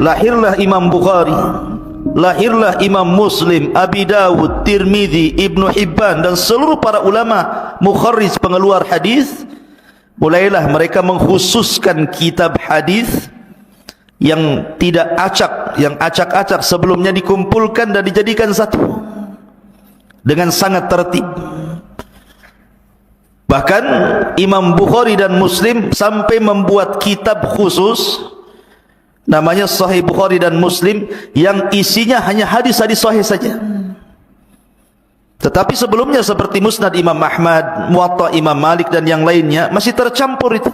lahirlah Imam Bukhari, lahirlah Imam Muslim, Abi Dawud, Tirmidzi, Ibnu Hibban dan seluruh para ulama mukharrij pengeluar hadis. Mulailah mereka mengkhususkan kitab hadis yang tidak acak, yang acak-acak sebelumnya dikumpulkan dan dijadikan satu dengan sangat tertib. Bahkan Imam Bukhari dan Muslim sampai membuat kitab khusus namanya Sahih Bukhari dan Muslim yang isinya hanya hadis-hadis sahih saja. Tetapi sebelumnya seperti Musnad Imam Ahmad, Muwatta Imam Malik dan yang lainnya masih tercampur itu.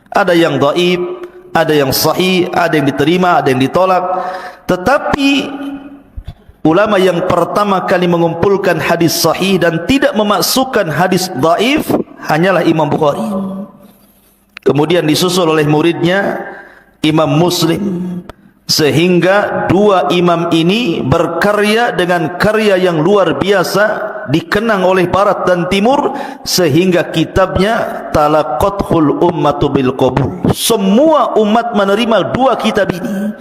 Ada yang dhaif, ada yang sahih, ada yang diterima, ada yang ditolak. Tetapi ulama yang pertama kali mengumpulkan hadis sahih dan tidak memasukkan hadis dhaif hanyalah Imam Bukhari. Kemudian disusul oleh muridnya Imam Muslim, sehingga dua imam ini berkarya dengan karya yang luar biasa, dikenang oleh barat dan timur, sehingga kitabnya talaqathul ummatu bil qabul. Semua umat menerima dua kitab ini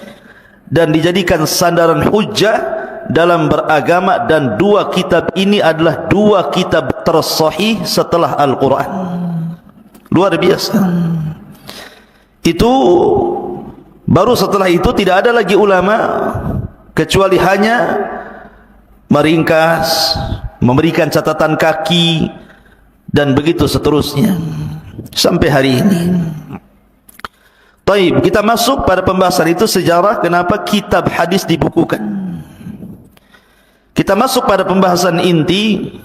dan dijadikan sandaran hujjah dalam beragama, dan dua kitab ini adalah dua kitab tersahih setelah Al-Quran. Luar biasa. Itu baru setelah itu tidak ada lagi ulama kecuali hanya meringkas, memberikan catatan kaki dan begitu seterusnya sampai hari ini. Baik, kita masuk pada pembahasan itu, sejarah kenapa kitab hadis dibukukan. Kita masuk pada pembahasan inti.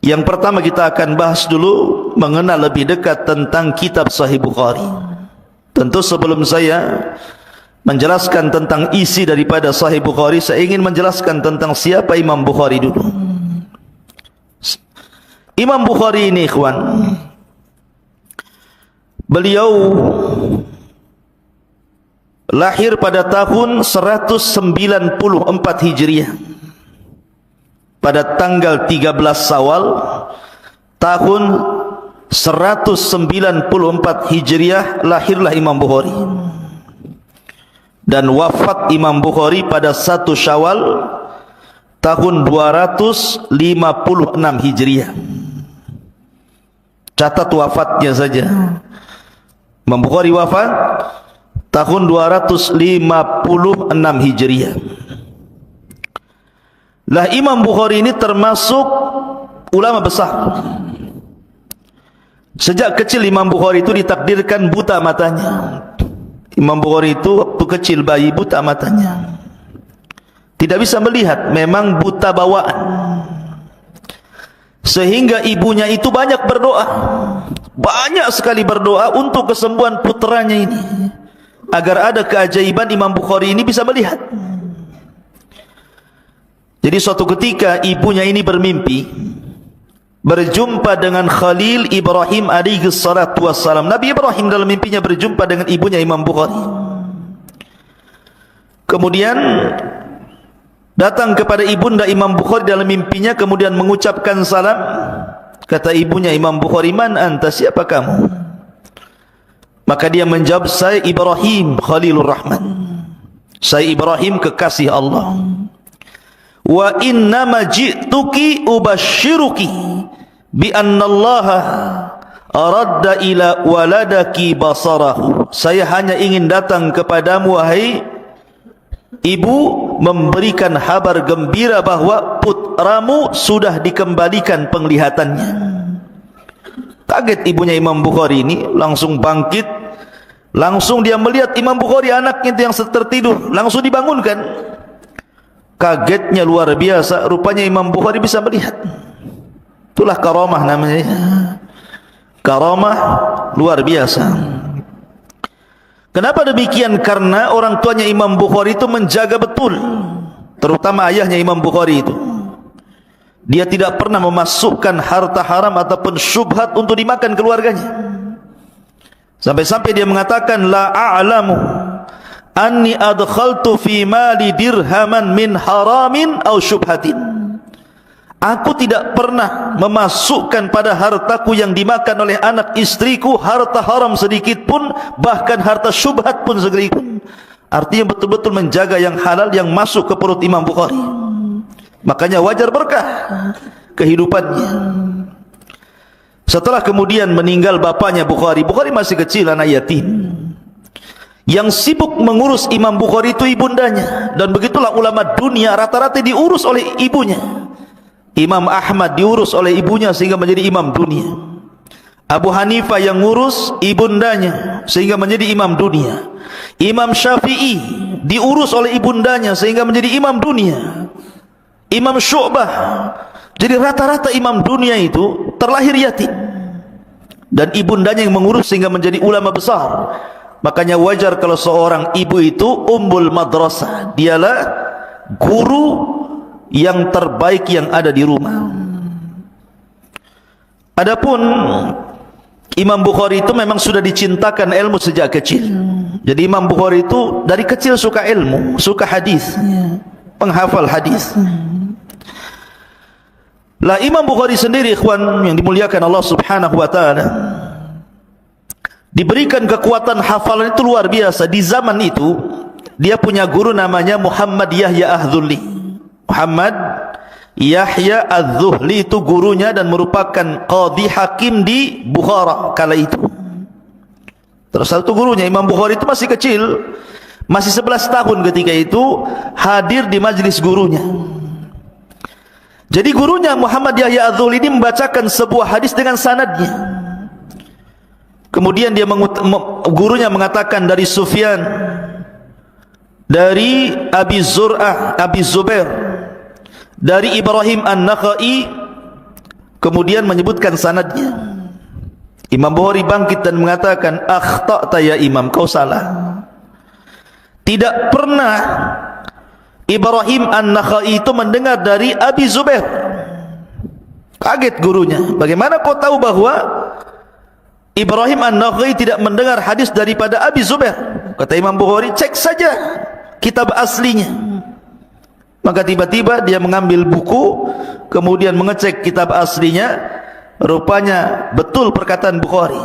Yang pertama kita akan bahas dulu mengenal lebih dekat tentang kitab Sahih Bukhari. Tentu sebelum saya menjelaskan tentang isi daripada Sahih Bukhari, saya ingin menjelaskan tentang siapa Imam Bukhari dulu. Imam Bukhari ini ikhwan, beliau lahir pada tahun 194 Hijriah, pada tanggal 13 Syawal tahun 194 Hijriah lahirlah Imam Bukhari, dan wafat Imam Bukhari pada 1 Syawal tahun 256 Hijriah. Catat wafatnya saja. Imam Bukhari wafat tahun 256 Hijriah. Lah Imam Bukhari ini termasuk ulama besar. Sejak kecil Imam Bukhari itu ditakdirkan buta matanya. Imam Bukhari itu waktu kecil bayi buta matanya, tidak bisa melihat, memang buta bawaan. Sehingga ibunya itu banyak berdoa, banyak sekali berdoa untuk kesembuhan putranya ini, agar ada keajaiban Imam Bukhari ini bisa melihat. Jadi suatu ketika ibunya ini bermimpi berjumpa dengan Khalil Ibrahim alaihi salatu wassalam. Nabi Ibrahim dalam mimpinya berjumpa dengan ibunya Imam Bukhari. Kemudian datang kepada ibunda Imam Bukhari dalam mimpinya, kemudian mengucapkan salam. Kata ibunya Imam Bukhari, "Man anta, siapa kamu?" Maka dia menjawab, "Saya Ibrahim Khalilur Rahman. Saya Ibrahim kekasih Allah. Wa inna ma ji'tuki ubashiruki bi anna Allah aradda ila waladaki basarahu." Saya hanya ingin datang kepadamu wahai ibu, memberikan kabar gembira bahwa putramu sudah dikembalikan penglihatannya. Kaget ibunya Imam Bukhari ini, langsung bangkit, langsung dia melihat Imam Bukhari anaknya itu yang tertidur, langsung dibangunkan. Kagetnya luar biasa, rupanya Imam Bukhari bisa melihat. Itulah karamah namanya, karamah luar biasa. Kenapa demikian? Karena orang tuanya Imam Bukhari itu menjaga betul, terutama ayahnya Imam Bukhari itu. Dia tidak pernah memasukkan harta haram ataupun syubhat untuk dimakan keluarganya. Sampai-sampai dia mengatakan, "La a'lamu anni adkhaltu fi mali dirhaman min haramin aw syubhatin." Aku tidak pernah memasukkan pada hartaku yang dimakan oleh anak istriku harta haram sedikit pun, bahkan harta syubhat pun sedikit pun. Artinya betul-betul menjaga yang halal yang masuk ke perut Imam Bukhari. Makanya wajar berkah kehidupannya. Setelah kemudian meninggal bapaknya Bukhari, Bukhari masih kecil, anak yatim. Yang sibuk mengurus Imam Bukhari itu ibundanya. Dan begitulah ulama dunia rata-rata diurus oleh ibunya. Imam Ahmad diurus oleh ibunya sehingga menjadi imam dunia. Abu Hanifah yang ngurus ibundanya sehingga menjadi imam dunia. Imam Syafi'i diurus oleh ibundanya sehingga menjadi imam dunia. Imam Syu'bah. Jadi rata-rata imam dunia itu terlahir yatim. Dan ibundanya yang mengurus sehingga menjadi ulama besar. Makanya wajar kalau seorang ibu itu ummul madrasah. Dialah guru yang terbaik yang ada di rumah. Adapun Imam Bukhari itu memang sudah dicintakan ilmu sejak kecil. Jadi Imam Bukhari itu dari kecil suka ilmu, suka hadis, penghafal hadis. Lah Imam Bukhari sendiri, ikhwan yang dimuliakan Allah Subhanahu wa taala, diberikan kekuatan hafalan itu luar biasa. Di zaman itu dia punya guru namanya Muhammad Yahya Az-Zuhli. Muhammad Yahya Az-Zuhli itu gurunya dan merupakan qadhi hakim di Bukhara kala itu. Terus satu gurunya Imam Bukhari itu masih kecil, masih 11 tahun ketika itu hadir di majlis gurunya. Jadi gurunya Muhammad Yahya Az-Zuhli ini membacakan sebuah hadis dengan sanadnya. Kemudian gurunya mengatakan dari Sufyan, dari Abi Zur'ah, Abi Zubair, dari Ibrahim An-Nakhai, kemudian menyebutkan sanadnya. Imam Bukhari bangkit dan mengatakan, akhta'ta ya Imam, kau salah. Tidak pernah Ibrahim An-Nakhai itu mendengar dari Abi Zubair. Kaget gurunya, bagaimana kau tahu bahwa Ibrahim An-Nakhai tidak mendengar hadis daripada Abi Zubair? Kata Imam Bukhari, cek saja kitab aslinya. Maka tiba-tiba dia mengambil buku, kemudian mengecek kitab aslinya. Rupanya betul perkataan Bukhari.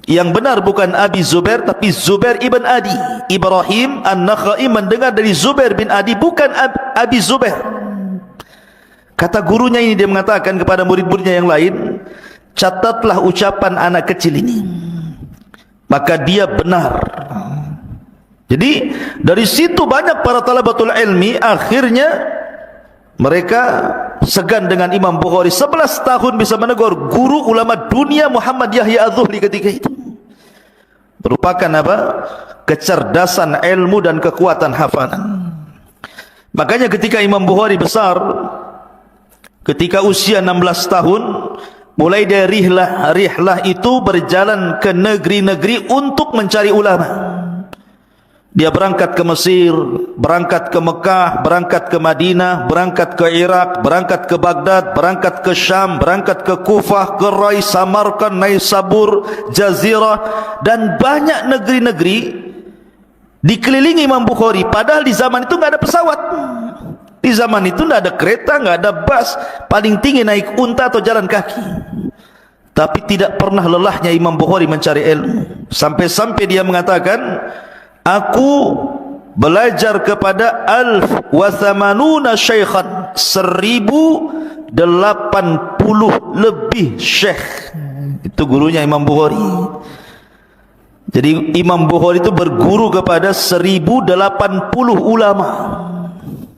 Yang benar bukan Abi Zubair, tapi Zubair ibn Adi. Ibrahim An-Nakhai mendengar dari Zubair bin Adi, bukan Abi Zubair. Kata gurunya ini, dia mengatakan kepada murid-muridnya yang lain, catatlah ucapan anak kecil ini, maka dia benar. Jadi dari situ banyak para talabatul ilmi akhirnya mereka segan dengan Imam Bukhari. 11 tahun bisa menegur guru ulama dunia Muhammad Yahya Az-Zuhli ketika itu. Merupakan apa? Kecerdasan ilmu dan kekuatan hafalan. Makanya ketika Imam Bukhari besar, ketika usia 16 tahun, mulai dari rihlah itu berjalan ke negeri-negeri untuk mencari ulama. Dia berangkat ke Mesir, berangkat ke Mekah, berangkat ke Madinah, berangkat ke Irak, berangkat ke Baghdad, berangkat ke Syam, berangkat ke Kufah, ke Rai, Samarkand, Naisabur, Jazirah, dan banyak negeri-negeri dikelilingi Imam Bukhari. Padahal di zaman itu nggak ada pesawat. Di zaman itu nggak ada kereta, nggak ada bus, paling tinggi naik unta atau jalan kaki. Tapi tidak pernah lelahnya Imam Bukhari mencari ilmu. Sampai-sampai dia mengatakan, aku belajar kepada 1080 syaikhan, 1080 lebih syekh. Itu gurunya Imam Bukhari. Jadi Imam Bukhari itu berguru kepada 1080 ulama.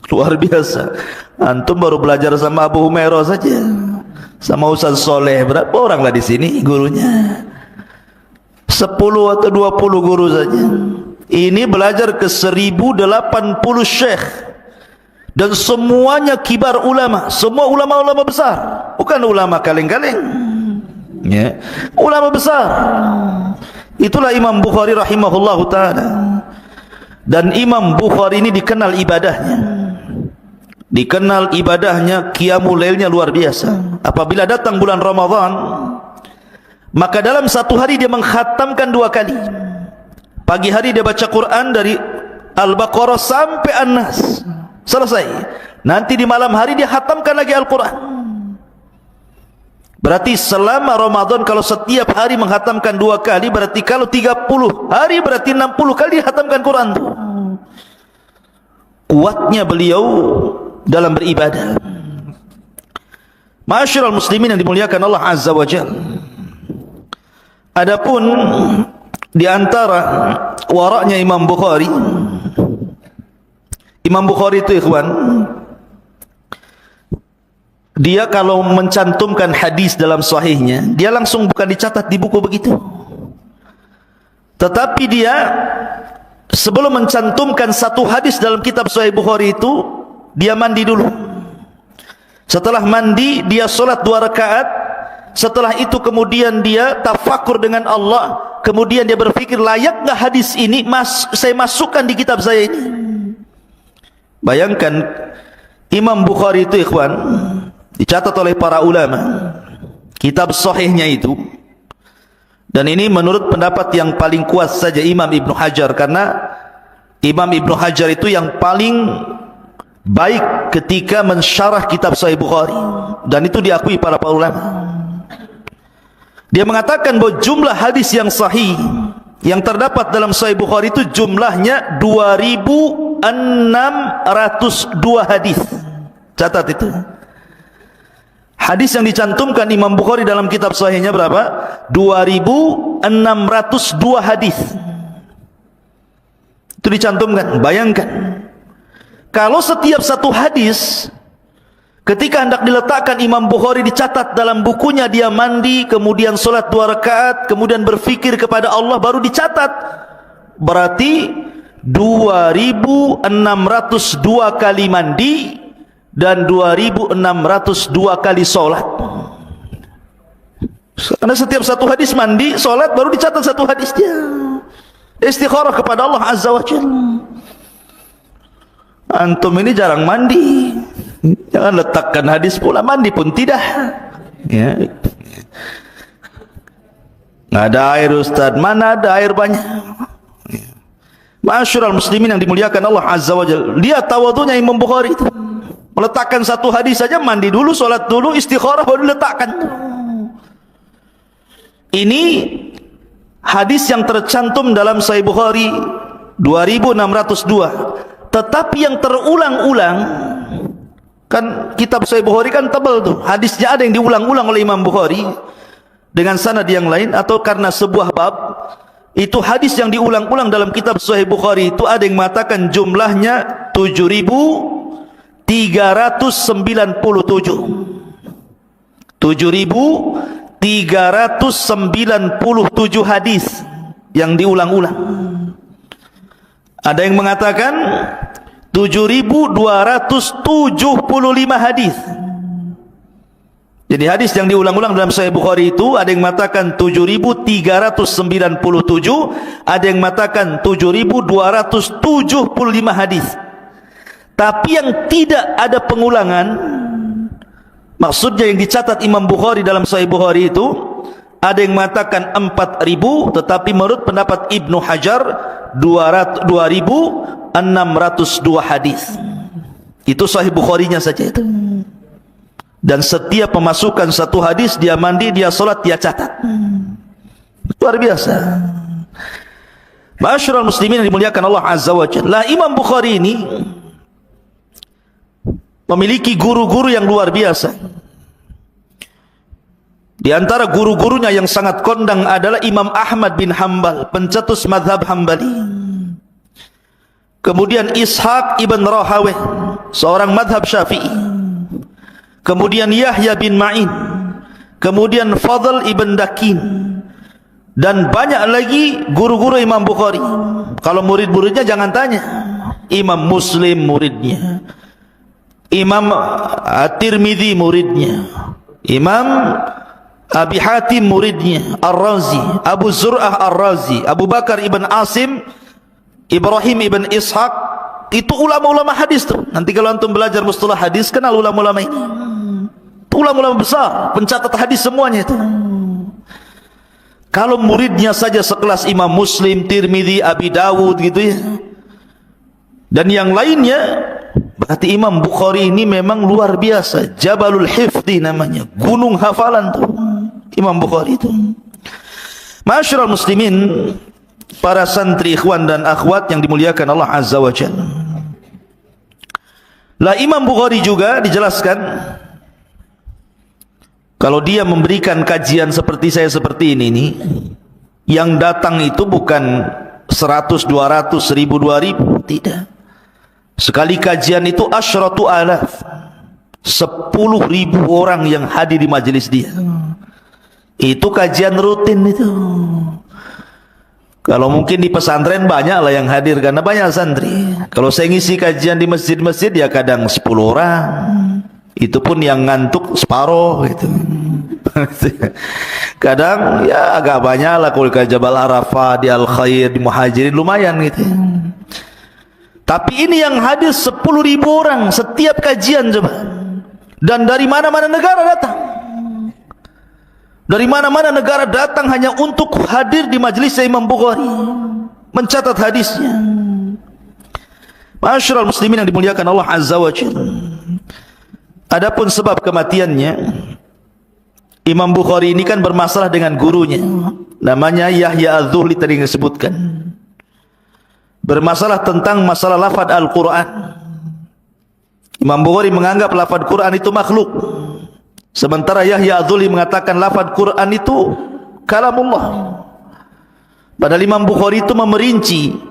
Luar biasa. Antum baru belajar sama Abu Humairah saja, sama Ustaz Soleh, berapa orang lah di sini gurunya? 10 atau 20 guru saja. Ini belajar ke 1080 syekh, dan semuanya kibar ulama, semua ulama-ulama besar, bukan ulama kaleng-kaleng, ya, ulama besar. Itulah Imam Bukhari rahimahullahu ta'ala. Dan Imam Bukhari ini dikenal ibadahnya, qiyamul lailnya luar biasa. Apabila datang bulan Ramadan, maka dalam satu hari dia mengkhatamkan 2 kali. Pagi hari dia baca Quran dari Al-Baqarah sampai An-Nas, selesai. Nanti di malam hari dia khatamkan lagi Al-Quran. Berarti selama Ramadan kalau setiap hari menghatamkan 2 kali, berarti kalau 30 hari berarti 60 kali khatamkan Quran tuh. kuatnya beliau dalam beribadah. Ma'asyiral muslimin yang dimuliakan Allah Azza wa Jalla, adapun di antara waraknya Imam Bukhari itu ikhwan, dia kalau mencantumkan hadis dalam sahihnya, dia langsung bukan dicatat di buku begitu, tetapi dia sebelum mencantumkan satu hadis dalam kitab Sahih Bukhari itu, dia mandi dulu. Setelah mandi, dia solat 2 rakaat. Setelah itu kemudian dia tafakur dengan Allah. Kemudian dia berpikir, layak nggak hadis ini saya masukkan di kitab saya ini. Bayangkan, Imam Bukhari itu ikhwan, dicatat oleh para ulama, kitab sahihnya itu. Dan ini menurut pendapat yang paling kuat saja Imam Ibnu Hajar, karena Imam Ibnu Hajar itu yang paling baik ketika mensyarah kitab Sahih Bukhari, dan itu diakui para ulama. Dia mengatakan bahwa jumlah hadis yang sahih yang terdapat dalam Sahih Bukhari itu jumlahnya 2602 hadis. Catat itu. Hadis yang dicantumkan Imam Bukhari dalam kitab sahihnya berapa? 2602 hadis. Itu dicantumkan. Bayangkan, kalau setiap satu hadis ketika hendak diletakkan Imam Bukhari dicatat dalam bukunya, dia mandi, kemudian solat 2 rakaat, kemudian berfikir kepada Allah, baru dicatat, berarti 2602 kali mandi dan 2602 kali solat. Karena setiap satu hadis mandi, solat, baru dicatat satu hadis dia. Istikharah kepada Allah Azza wa Jalla. Antum ini jarang mandi, jangan letakkan hadis pula mandi pun tidak, ya. Nggak ada air Ustaz, mana ada air banyak. Ma'asyiral muslimin yang dimuliakan Allah Azza wa Jalla, lihat tawadhunya Imam Bukhari itu, meletakkan satu hadis saja, mandi dulu, solat dulu, istikharah, baru diletakkan. Ini hadis yang tercantum dalam Sahih Bukhari 2602. Tetapi yang terulang-ulang, kan kitab Sahih Bukhari kan tebal tuh, hadisnya ada yang diulang-ulang oleh Imam Bukhari dengan sanad yang lain, atau karena sebuah bab itu hadis yang diulang-ulang dalam kitab Sahih Bukhari itu ada yang mengatakan jumlahnya 7.397 hadis yang diulang-ulang. Ada yang mengatakan 7.275 hadis. Jadi hadis yang diulang-ulang dalam Sahih Bukhari itu ada yang mengatakan 7.397, ada yang mengatakan 7.275 hadis. Tapi yang tidak ada pengulangan, maksudnya yang dicatat Imam Bukhari dalam Sahih Bukhari itu, ada yang mengatakan 4.000, tetapi menurut pendapat Ibnu Hajar 2.602 hadis. Itu Sahih Bukharinya saja itu. Dan setiap pemasukan satu hadis, dia mandi, dia solat, dia catat. Luar biasa. Ma'asyiral muslimin yang dimuliakan Allah Azza wa Jalla, Imam Bukhari ini memiliki guru-guru yang luar biasa. Di antara guru-gurunya yang sangat kondang adalah Imam Ahmad bin Hanbal, pencetus mazhab Hambali. Kemudian Ishaq ibn Rahaweh, seorang mazhab Syafi'i. Kemudian Yahya bin Ma'in, kemudian Fadl ibn Dakin, dan banyak lagi guru-guru Imam Bukhari. Kalau murid-muridnya jangan tanya. Imam Muslim muridnya, Imam At-Tirmidzi muridnya, Imam Abi Hatim muridnya, Ar-Razi, Abu Zur'ah Ar-Razi, Abu Bakar ibn Asim, Ibrahim ibn Ishaq. Itu ulama-ulama hadis tuh. Nanti kalau antum belajar mustalah hadis, kenal ulama-ulama ini. Ulama-ulama besar, pencatat hadis semuanya itu. Kalau muridnya saja sekelas Imam Muslim, Tirmidzi, Abi Dawud gitu ya, dan yang lainnya, berarti Imam Bukhari ini memang luar biasa. Jabalul Hifdi namanya, gunung hafalan tuh Imam Bukhari itu. Ma'asyiral muslimin, para santri, ikhwan dan akhwat yang dimuliakan Allah Azza wa Jalla, Lah Imam Bukhari juga dijelaskan, kalau dia memberikan kajian seperti saya seperti ini nih, yang datang itu bukan 100, 200, 1000, 2000, tidak. Sekali kajian itu asyratu alaf, 10.000 orang yang hadir di majelis dia. Itu kajian rutin itu. Kalau mungkin di pesantren banyak lah yang hadir karena banyak santri. Kalau saya ngisi kajian di masjid-masjid ya kadang 10 orang. Itu pun yang ngantuk separuh gitu. Kadang ya agak banyak lah kalau ke Jabal Arafah, di Al-Khair, di Muhajirin lumayan gitu. Tapi ini yang hadir 10.000 orang setiap kajian coba. Dan dari mana-mana negara datang. Dari mana-mana negara datang hanya untuk hadir di majelis Imam Bukhari, mencatat hadisnya. Ma'asyiral muslimin yang dimuliakan Allah Azza wa Jalla. Adapun sebab kematiannya, Imam Bukhari ini kan bermasalah dengan gurunya, namanya Yahya Az-Zuhli tadi yang disebutkan. Bermasalah tentang masalah lafaz Al-Quran. Imam Bukhari menganggap lafaz Quran itu makhluk, sementara Yahya Az-Zuhli mengatakan lafaz Quran itu kalamullah. Padahal Imam Bukhari itu memerinci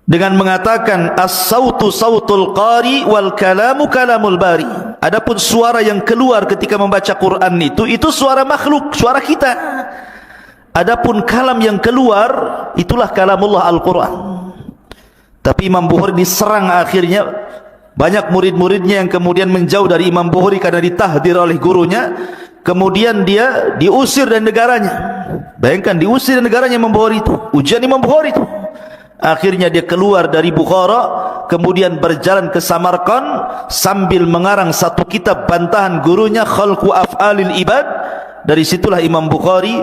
dengan mengatakan as-sautu sautul qari wal kalamu kalamul bari. Adapun suara yang keluar ketika membaca Quran itu suara makhluk, suara kita. Adapun kalam yang keluar itulah kalamullah Al-Quran. Tapi Imam Bukhari diserang akhirnya, banyak murid-muridnya yang kemudian menjauh dari Imam Bukhari karena ditahdir oleh gurunya. Kemudian dia diusir dari negaranya. Bayangkan, diusir dari negaranya Imam Bukhari itu. Ujian Imam Bukhari itu. Akhirnya dia keluar dari Bukhara, kemudian berjalan ke Samarkand sambil mengarang satu kitab bantahan gurunya, Khalqu Af'alil Ibad. Dari situlah Imam Bukhari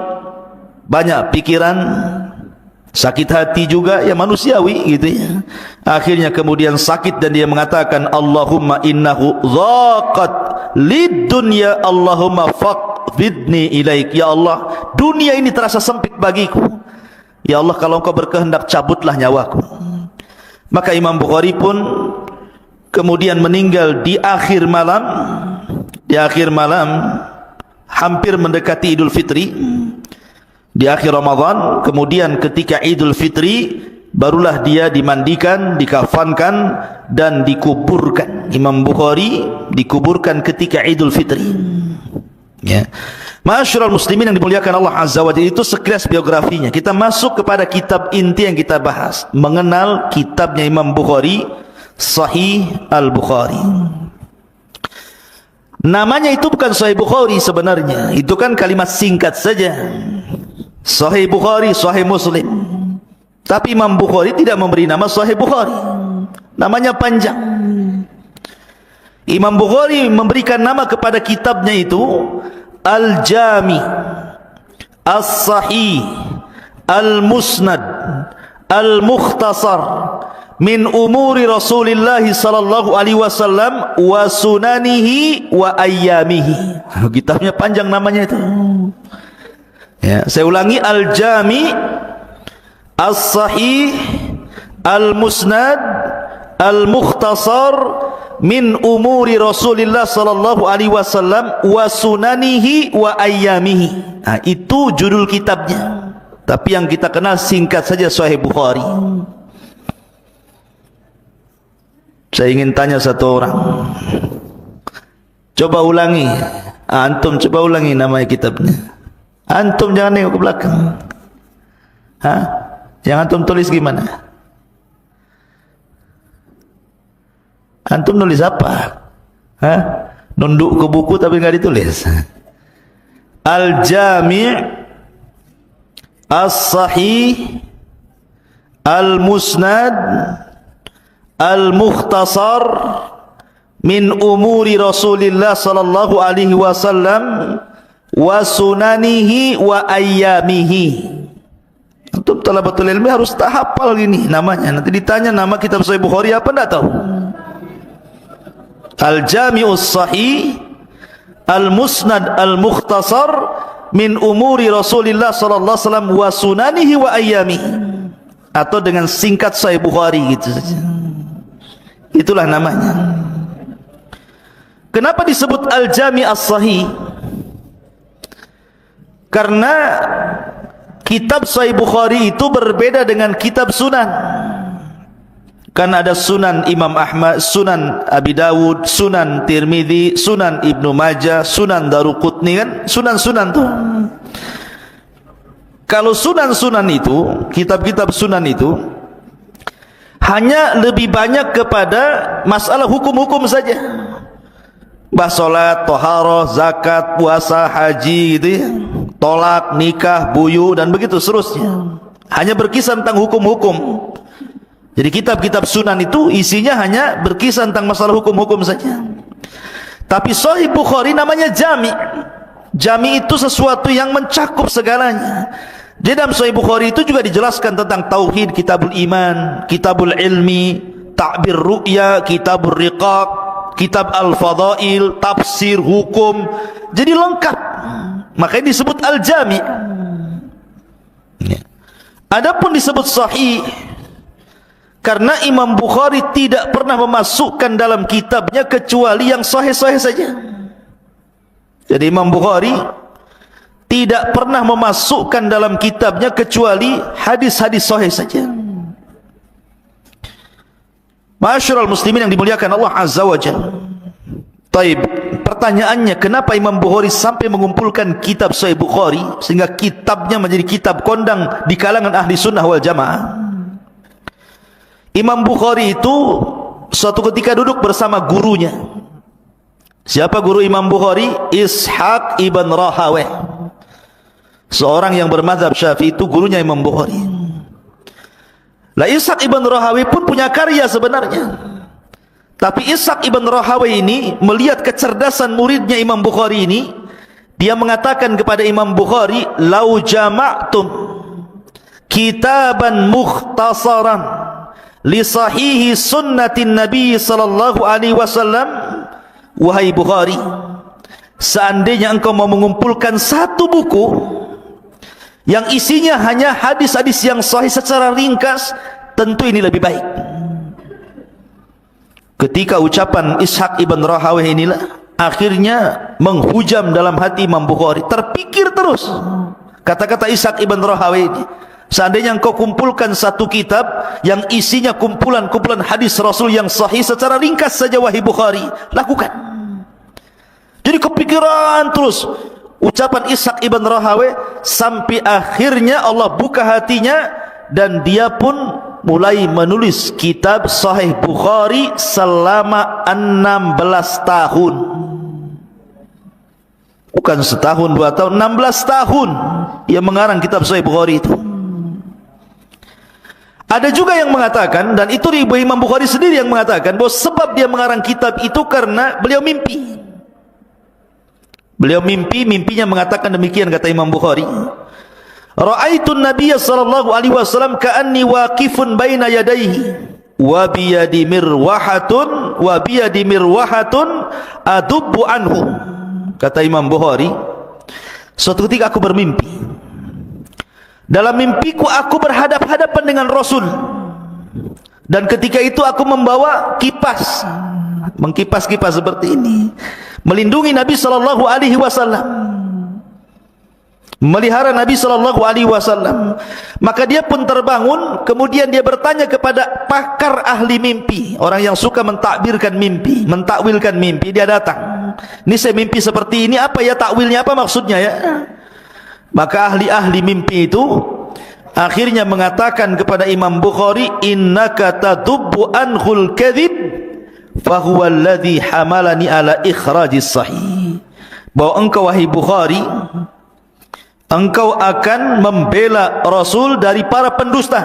banyak pikiran, sakit hati juga, ya manusiawi gitu ya. Akhirnya kemudian sakit dan dia mengatakan, Allahumma innahu dhaqat lid dunya, Allahumma faqbidni ilaik. Ya Allah, dunia ini terasa sempit bagiku. Ya Allah, kalau engkau berkehendak cabutlah nyawaku. Maka Imam Bukhari pun kemudian meninggal di akhir malam. Di akhir malam, hampir mendekati Idul Fitri, di akhir Ramadan. Kemudian ketika Idul Fitri, barulah dia dimandikan, dikafankan dan dikuburkan. Imam Bukhari dikuburkan ketika Idul Fitri. Ya. Ma'asyiral muslimin yang dimuliakan Allah Azza wa Jalla, itu sekilas biografinya. Kita masuk kepada kitab inti yang kita bahas, mengenal kitabnya Imam Bukhari, Sahih Al-Bukhari. Namanya itu bukan Sahih Bukhari sebenarnya, itu kan kalimat singkat saja. Sahih Bukhari, Sahih Muslim. Tapi Imam Bukhari tidak memberi nama Sahih Bukhari, namanya panjang. Imam Bukhari memberikan nama kepada kitabnya itu Al-Jami, As-Sahih, Al-Musnad, Al-Mukhtasar min umuri Rasulillah sallallahu alaihi wasallam wa sunanihi wa ayyamihi. Kitabnya panjang namanya itu. Ya, saya ulangi, Al-Jami, As-Sahih, Al-Musnad, Al-Mukhtasar min umuri Rasulillah sallallahu alaihi wasallam wa sunanihi wa ayyamihi. Nah, itu judul kitabnya. Tapi yang kita kenal singkat saja Sahih Bukhari. Saya ingin tanya satu orang. Coba ulangi. Antum coba ulangi nama kitabnya. Antum jangan nengok ke belakang. Hah? Yang antum tulis gimana? Antum nulis apa? Hah? Nunduk ke buku tapi enggak ditulis. Al-Jami' As-Sahih, Al-Musnad, Al-Mukhtasar min umuri Rasulillah sallallahu alaihi wasallam wa sunanihi wa ayyamihi. Antum talabatul ilmi harus tak hafal gini namanya. Nanti ditanya nama kitab Sahih Bukhari apa enggak tahu. Al-Jami'us Sahih, Al-Musnad, Al-Mukhtasar min umuri Rasulillah sallallahu alaihi wasallam wa sunanihi wa ayyamihi, atau dengan singkat Sahih Bukhari gitu saja. Itulah namanya. Kenapa disebut Al-Jami' As-Sahih? Karena kitab Sahih Bukhari itu berbeda dengan kitab Sunan. Kan ada Sunan Imam Ahmad, Sunan Abi Dawud, Sunan Tirmidzi, Sunan Ibnu Majah, Sunan Daruqutni, kan sunan-sunan tuh. Kalau sunan-sunan itu, kitab-kitab sunan itu hanya lebih banyak kepada masalah hukum-hukum saja. Bahas salat, taharah, zakat, puasa, haji gitu ya. Tolak, nikah, buyu dan begitu seterusnya. Hanya berkisah tentang hukum-hukum. Jadi kitab-kitab sunan itu isinya hanya berkisah tentang masalah hukum-hukum saja. Tapi Sahih Bukhari namanya jami'. Jami' itu sesuatu yang mencakup segalanya. Di dalam Sahih Bukhari itu juga dijelaskan tentang tauhid, kitabul iman, kitabul ilmi, ta'bir ru'ya, kitabul riqaq, kitab al-fadail, tafsir, hukum. Jadi lengkap. Makanya disebut al-jami'. Adapun disebut sahih karena Imam Bukhari tidak pernah memasukkan dalam kitabnya kecuali yang sahih-sahih saja. Jadi Imam Bukhari tidak pernah memasukkan dalam kitabnya kecuali hadis-hadis sahih saja. Ma'asyiral muslimin yang dimuliakan Allah Azza wa Jalla. Taib, pertanyaannya, kenapa Imam Bukhari sampai mengumpulkan kitab Sahih Bukhari sehingga kitabnya menjadi kitab kondang di kalangan ahli sunnah wal jamaah? Imam Bukhari itu suatu ketika duduk bersama gurunya. Siapa guru Imam Bukhari? Ishaq ibn Rahaweh, seorang yang bermadzhab Syafi'i, itu gurunya Imam Bukhari. Lah Ishaq ibn Rahaweh pun punya karya sebenarnya. Tapi Ishaq ibn Rahaweh ini melihat kecerdasan muridnya Imam Bukhari ini, dia mengatakan kepada Imam Bukhari, "Lau jama'tum kitaban mukhtasaran li sahihi sunnatin Nabi sallallahu alaihi wasallam." Wahai Bukhari, seandainya engkau mau mengumpulkan satu buku yang isinya hanya hadis-hadis yang sahih secara ringkas, tentu ini lebih baik. Ketika ucapan Ishaq ibn Rahaweh inilah akhirnya menghujam dalam hati Imam Bukhari. Terpikir terus kata-kata Ishaq ibn Rahaweh ini. Seandainya engkau kumpulkan satu kitab yang isinya kumpulan-kumpulan hadis Rasul yang sahih secara ringkas saja, wahai Bukhari, lakukan. Jadi kepikiran terus ucapan Ishaq ibn Rahaweh sampai akhirnya Allah buka hatinya dan dia pun mulai menulis kitab Sahih Bukhari selama 16 tahun. Bukan setahun, 2 tahun, 16 tahun dia mengarang kitab Sahih Bukhari itu. Ada juga yang mengatakan, dan itu Imam Bukhari sendiri yang mengatakan, bahwa sebab dia mengarang kitab itu karena beliau mimpi. Beliau mimpi, mimpinya mengatakan demikian, kata Imam Bukhari, "Ra'aitun Nabiyya sallallahu alaihi wasallam ka'anni waqifun baina yadayhi wa biyadi mirwahatun adubbu anhu." Kata Imam Bukhari, suatu ketika aku bermimpi. Dalam mimpiku aku berhadap-hadapan dengan Rasul, dan ketika itu aku membawa kipas, mengkipas-kipas seperti ini, melindungi Nabi sallallahu alaihi wasallam, melihara Nabi sallallahu alaihi wasallam. Maka dia pun terbangun, kemudian dia bertanya kepada pakar ahli mimpi, orang yang suka mentakbirkan mimpi, mentakwilkan mimpi. Dia datang, "Ini saya mimpi seperti ini, apa ya takwilnya, apa maksudnya ya?" Maka ahli-ahli mimpi itu akhirnya mengatakan kepada Imam Bukhari, "Innaka tadubbu anhul kadhib fahuwa alladhi hamalani ala ikhrajis sahih." Bahwa engkau, wahai Bukhari, engkau akan membela Rasul dari para pendusta.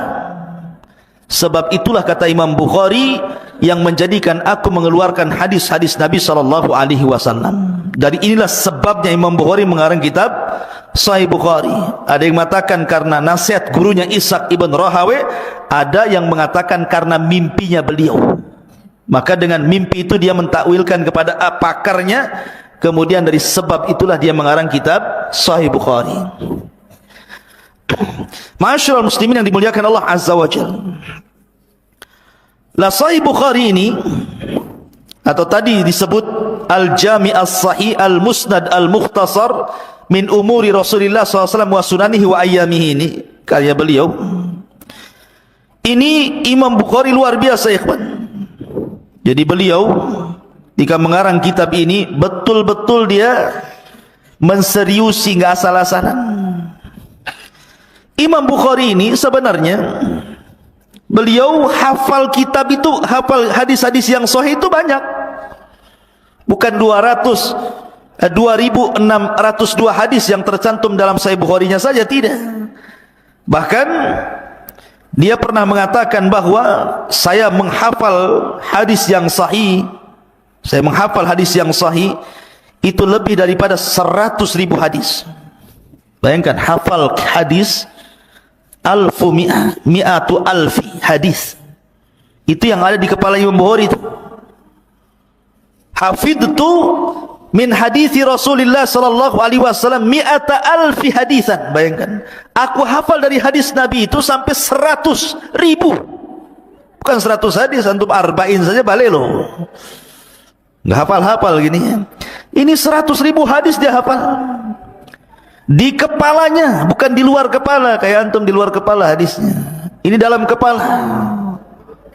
Sebab itulah, kata Imam Bukhari, yang menjadikan aku mengeluarkan hadis-hadis Nabi sallallahu alaihi wasallam. Dari inilah sebabnya Imam Bukhari mengarang kitab Sahih Bukhari. Ada yang mengatakan karena nasihat gurunya Ishaq ibn Rahaweh, ada yang mengatakan karena mimpinya beliau. Maka dengan mimpi itu dia mentakwilkan kepada pakarnya, kemudian dari sebab itulah dia mengarang kitab Sahih Bukhari. Ma'asyiral muslimin yang dimuliakan Allah Azza wa Jalla. La Sahih Bukhari ini, atau tadi disebut Al-Jami' As-Sahih Al-Musnad Al-Mukhtasar min umuri Rasulillah SAW wa sunanihi wa ayyamihi, ini karya beliau. Ini Imam Bukhari luar biasa ya kawan. Jadi beliau jika mengarang kitab ini betul-betul dia menseriusi, nggak asal-asalan. Imam Bukhari ini sebenarnya beliau hafal kitab itu, hafal hadis-hadis yang sahih itu banyak. Bukan 2602 hadis yang tercantum dalam Sahih Bukhari-nya saja, tidak. Bahkan dia pernah mengatakan bahwa saya menghafal hadis yang sahih, saya menghafal hadis yang sahih itu lebih daripada 100.000 hadis. Bayangkan hafal hadis mi'atu alfi hadis. Itu yang ada di kepala Imam Bukhari itu. Hafidtu min hadithi Rasulullah sallallahu alaihi wasallam mi'ata alfi hadisan. Bayangkan, aku hafal dari hadis Nabi itu sampai 100.000. Bukan 100 hadis, antum arba'in saja balik loh. Enggak hafal-hafal gini. Ini 100.000 hadis dia hafal. Di kepalanya, bukan di luar kepala kayak antum di luar kepala hadisnya. Ini dalam kepala.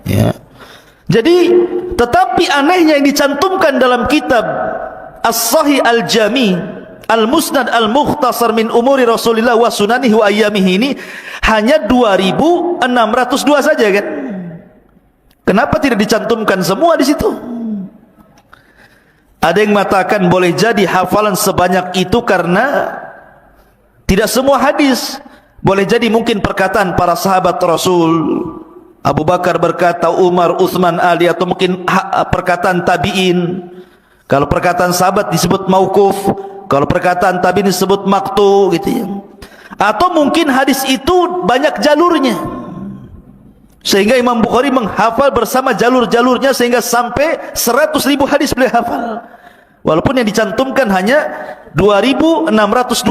Ya. Jadi, tetapi anehnya yang dicantumkan dalam kitab As-Sahih Al-Jami' Al-Musnad Al-Mukhtasar min umuri Rasulillah wa sunanihi wa ayyamihi ini hanya 2.602 saja kan? Kenapa tidak dicantumkan semua di situ? Ada yang mengatakan boleh jadi hafalan sebanyak itu karena tidak semua hadis. Boleh jadi mungkin perkataan para sahabat Rasul, Abu Bakar berkata, Umar, Utsman, Ali, atau mungkin perkataan tabi'in. Kalau perkataan sahabat disebut mauquf, kalau perkataan tabi'in disebut maqtu, gitu ya. Atau mungkin hadis itu banyak jalurnya, sehingga Imam Bukhari menghafal bersama jalur-jalurnya sehingga sampai 100.000 hadis beliau hafal. Walaupun yang dicantumkan hanya 2.602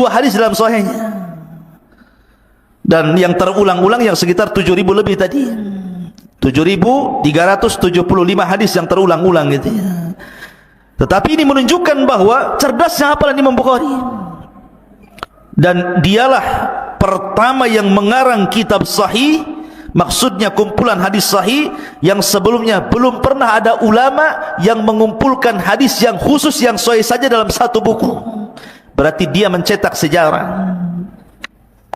hadis dalam sahihnya. Dan yang terulang-ulang yang sekitar 7.000 lebih tadi. 7.375 hadis yang terulang-ulang gitu ya. Tetapi ini menunjukkan bahwa cerdasnya hafalan Imam Bukhari. Dan dialah pertama yang mengarang kitab sahih, maksudnya kumpulan hadis sahih yang sebelumnya belum pernah ada ulama yang mengumpulkan hadis yang khusus yang sahih saja dalam satu buku. Berarti dia mencetak sejarah.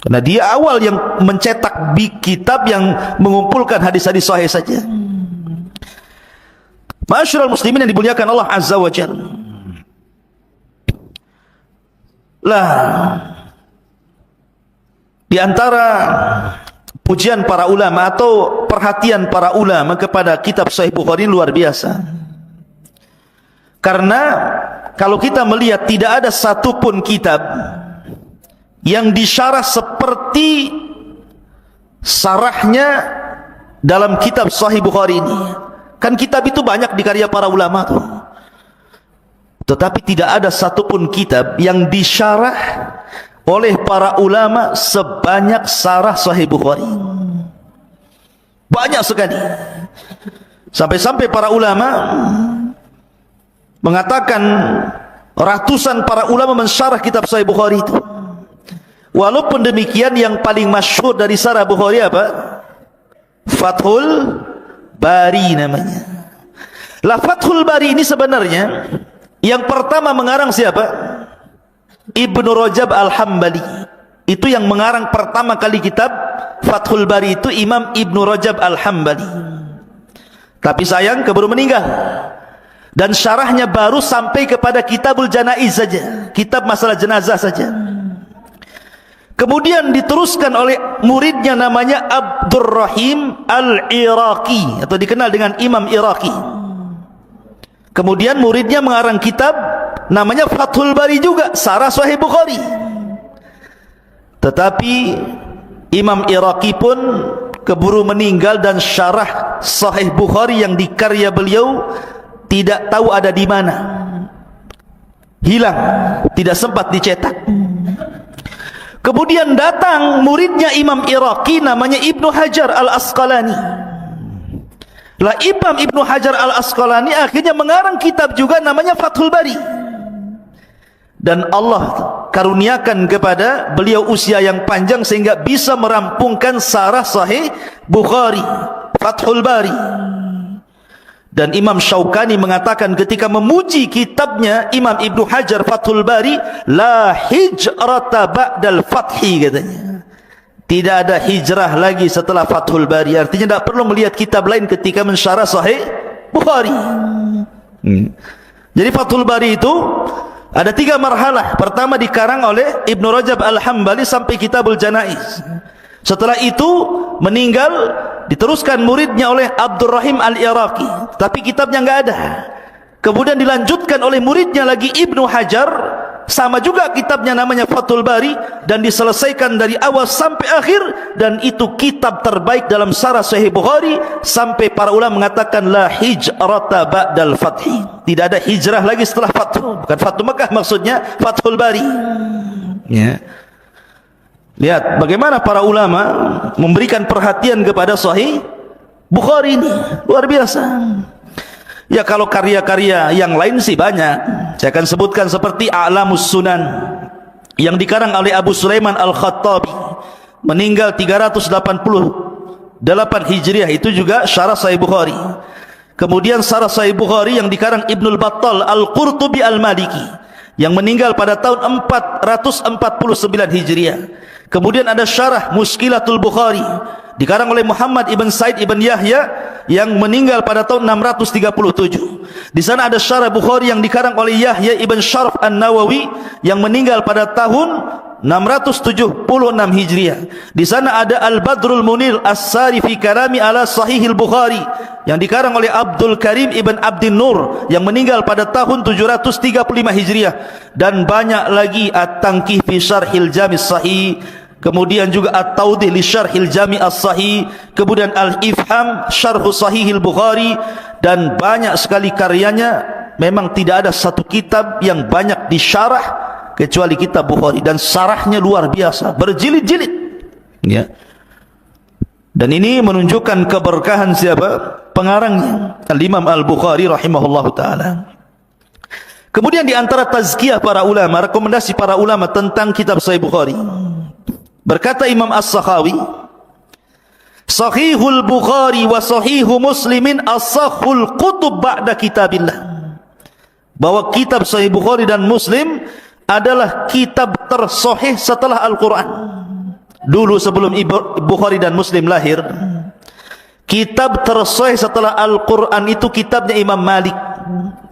Karena dia awal yang mencetak kitab yang mengumpulkan hadis-hadis sahih saja. Ma'asyiral muslimin yang dimuliakan Allah Azza wa Jalla. Lah, di antara pujian para ulama atau perhatian para ulama kepada kitab Sahih Bukhari luar biasa. Karena kalau kita melihat tidak ada satupun kitab yang disyarah seperti sarahnya dalam kitab Sahih Bukhari ini. Kan kitab itu banyak dikarya para ulama tuh. Tetapi tidak ada satupun kitab yang disyarah oleh para ulama sebanyak sarah Sahih Bukhari. Banyak sekali. Sampai-sampai para ulama mengatakan ratusan para ulama mensyarah kitab Sahih Bukhari itu. Walaupun demikian yang paling masyhur dari sarah Bukhari apa? Fathul Bari namanya. Lah Fathul Bari ini sebenarnya yang pertama mengarang siapa? Ibnu Rajab Al-Hambali. Itu yang mengarang pertama kali kitab Fathul Bari itu Imam Ibnu Rajab Al-Hambali. Tapi sayang keburu meninggal. Dan syarahnya baru sampai kepada Kitabul Janaiz saja, kitab masalah jenazah saja. Kemudian diteruskan oleh muridnya namanya Abdurrahim Al-Iraqi atau dikenal dengan Imam Iraqi. Kemudian muridnya mengarang kitab namanya Fathul Bari juga, sarah Sahih Bukhari. Tetapi Imam Iraqi pun keburu meninggal dan syarah Sahih Bukhari yang dikarya beliau tidak tahu ada di mana. Hilang, tidak sempat dicetak. Kemudian datang muridnya Imam Iraqi namanya Ibnu Hajar Al-Asqalani. Lah Imam Ibnu Hajar Al-Asqalani akhirnya mengarang kitab juga namanya Fathul Bari. Dan Allah karuniakan kepada beliau usia yang panjang sehingga bisa merampungkan sarah Sahih Bukhari, Fathul Bari. Dan Imam Syaukani mengatakan ketika memuji kitabnya Imam Ibnu Hajar Fathul Bari, la hijrata ba'dal fathi, katanya. Tidak ada hijrah lagi setelah Fathul Bari. Artinya tidak perlu melihat kitab lain ketika mensyarah Sahih Bukhari. Jadi Fathul Bari itu ada 3 marhalah. Pertama dikarang oleh Ibnu Rajab Al-Hambali sampai Kitabul Janaiz. Setelah itu meninggal, diteruskan muridnya oleh Abdurrahim Al-Iraqi, tapi kitabnya enggak ada. Kemudian dilanjutkan oleh muridnya lagi Ibnu Hajar, sama juga kitabnya namanya Fathul Bari, dan diselesaikan dari awal sampai akhir, dan itu kitab terbaik dalam syarah Sahih Bukhari, sampai para ulama mengatakan la hijrata ba'dal fathi. Tidak ada hijrah lagi setelah Fathu. Bukan Fathu Mekah maksudnya, Fathul Bari. Ya. Lihat bagaimana para ulama memberikan perhatian kepada Sahih Bukhari ini, luar biasa. Ya, kalau karya-karya yang lain sih banyak. Saya akan sebutkan seperti A'lamus Sunan yang dikarang oleh Abu Sulaiman Al-Khattabi, meninggal 388 Hijriah, itu juga syarah Sahih Bukhari. Kemudian syarah Sahih Bukhari yang dikarang Ibnul Battal Al-Qurtubi Al-Maliki yang meninggal pada tahun 449 Hijriah. Kemudian ada syarah Muskilatul Bukhari dikarang oleh Muhammad ibn Said ibn Yahya yang meninggal pada tahun 637. Di sana ada syarah Bukhari yang dikarang oleh Yahya ibn Syaraf An-Nawawi yang meninggal pada tahun 676 Hijriah. Di sana ada Al-Badrul Munir As-Sari fi Kalami ala Sahihil Bukhari yang dikarang oleh Abdul Karim ibn Abdin Nur yang meninggal pada tahun 735 Hijriah, dan banyak lagi At-Tanqih fi Syarhil Jami' Sahih, kemudian juga At-Tawdih li Syarhil Jami' As-Sahih, kemudian Al-Ifham Syarh Sahihil Bukhari, dan banyak sekali karyanya. Memang tidak ada satu kitab yang banyak disyarah kecuali kitab Bukhari, dan syarahnya luar biasa, berjilid-jilid, ya. Dan ini menunjukkan keberkahan siapa? Pengarangnya, Al-Imam Al-Bukhari rahimahullahu ta'ala. Kemudian di antara tazkiyah para ulama, rekomendasi para ulama tentang kitab Sahih Bukhari, berkata Imam As-Sakhawi, Sahihul Bukhari wa Sahihu Muslimin as-sahhul kutub ba'da kitabillah. Bahwa kitab Sahih Bukhari dan Muslim adalah kitab tersahih setelah Al-Quran. Dulu sebelum Bukhari dan Muslim lahir, kitab tersahih setelah Al-Quran itu kitabnya Imam Malik,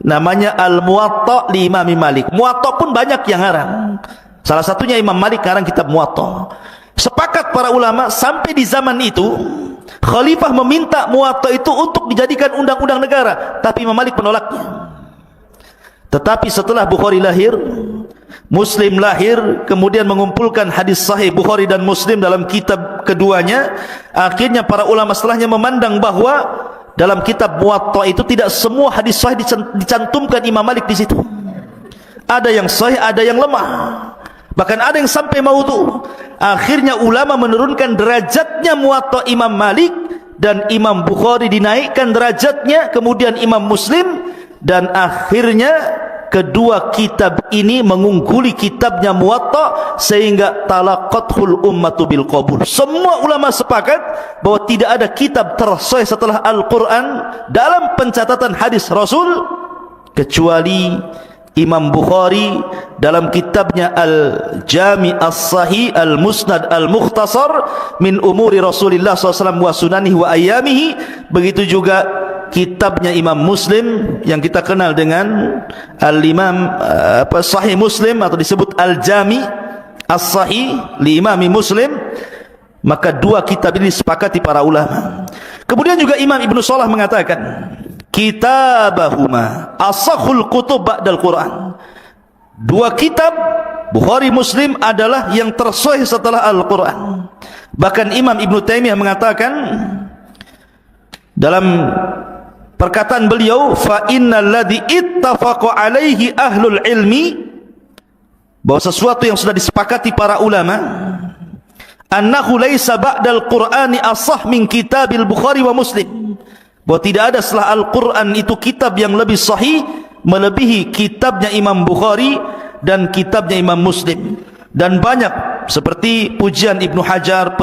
namanya Al-Muwatta li Imam Malik. Muwatta pun banyak yang ngarang, salah satunya Imam Malik ngarang kitab Muwatta. Sepakat para ulama sampai di zaman itu khalifah meminta Muwatta itu untuk dijadikan undang-undang negara, tapi Imam Malik menolaknya. Tetapi setelah Bukhari lahir, Muslim lahir, kemudian mengumpulkan hadis sahih Bukhari dan Muslim dalam kitab keduanya, akhirnya para ulama setelahnya memandang bahwa dalam kitab Muwatta itu tidak semua hadis sahih dicantumkan Imam Malik di situ. Ada yang sahih, ada yang lemah, bahkan ada yang sampai maudhu. Akhirnya ulama menurunkan derajatnya Muwatta Imam Malik, dan Imam Bukhari dinaikkan derajatnya, kemudian Imam Muslim, dan akhirnya kedua kitab ini mengungguli kitabnya Muwatta, sehingga talaqathul ummatu bil qabul. Semua ulama sepakat bahwa tidak ada kitab tersahih setelah Al-Quran dalam pencatatan hadis Rasul kecuali Imam Bukhari dalam kitabnya Al-Jami' As-Sahih Al-Musnad Al-Mukhtasar min umuri Rasulillah SAW wa sunanihi wa ayyamihi. Begitu juga kitabnya Imam Muslim yang kita kenal dengan Al-Imam Sahih Muslim, atau disebut Al-Jami' As-Sahih li Imami Muslim. Maka dua kitab ini disepakati para ulama. Kemudian juga Imam Ibnu Salah mengatakan, kitabahuma asahul kutub ba'dal Quran. Dua kitab Bukhari Muslim adalah yang tersahih setelah Al-Quran. Bahkan Imam Ibnu Taimiyah mengatakan dalam perkataan beliau, fa innal ladzi ittafaqa alaihi ahlul ilmi, bahwa sesuatu yang sudah disepakati para ulama, annahu laisa ba'dal Qur'ani asah min kitabil Bukhari wa Muslim, bahwa tidak ada setelah Al-Quran itu kitab yang lebih sahih melebihi kitabnya Imam Bukhari dan kitabnya Imam Muslim. Dan banyak seperti pujian Ibnu Hajar,